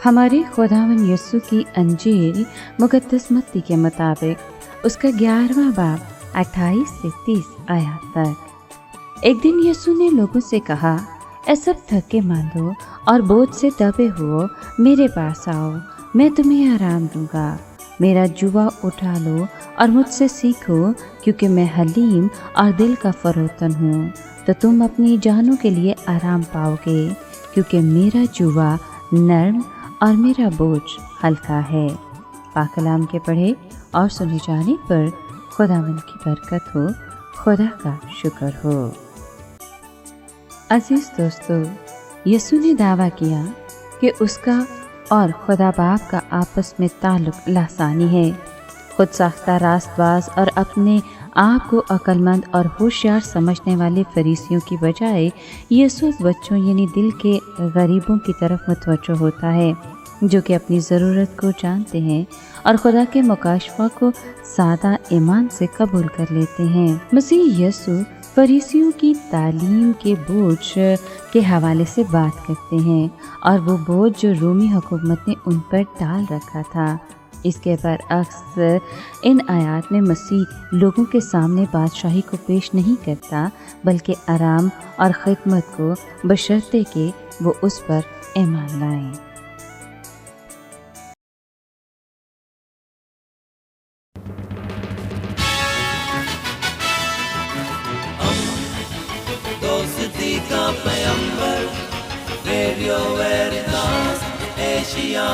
हमारे खुदावन यीशु की अंजील मुकद्दस मत्ती के मुताबिक उसका 11वां बाब 28 से 30 आयत तक। एक दिन यीशु ने लोगों से कहा, ऐ सब थके मांदो और बोझ से दबे हुओ मेरे पास आओ, मैं तुम्हें आराम दूंगा। मेरा जुआ उठा लो और मुझसे सीखो, क्योंकि मैं हलीम और दिल का फरोतन हूँ, तो तुम अपनी जानों के लिए आराम पाओगे, क्योंकि मेरा जुआ नर्म और मेरा बोझ हल्का है। पाक कलाम के पढ़े और सुने जाने पर खुदावंद की बरकत हो, खुदा का शुक्र हो। अजीज दोस्तों, यीशु ने दावा किया कि उसका और खुदा बाप का आपस में ताल्लुक़ लासानी है। खुद साख्ता रास्तबाज और अपने आप को अक्लमंद और होशियार समझने वाले फरीसियों की बजाय यीशु बच्चों यानी दिल के गरीबों की तरफ मुतवज्जो होता है, जो कि अपनी ज़रूरत को जानते हैं और खुदा के मुकाशफा को सादा ईमान से कबूल कर लेते हैं। मसीह यीशु फरीसियों की तालीम के बोझ के हवाले से बात करते हैं, और वो बोझ जो रोमी हुकूमत ने उन पर डाल रखा था। इसके बरअक्स इन आयात में मसीह लोगों के सामने बादशाही को पेश नहीं करता, बल्कि आराम और खिदमत को, बशर्ते कि वो उस पर ईमान लाएं। दोस्ती का पैगंबर, रेडियो वेरितास एशिया।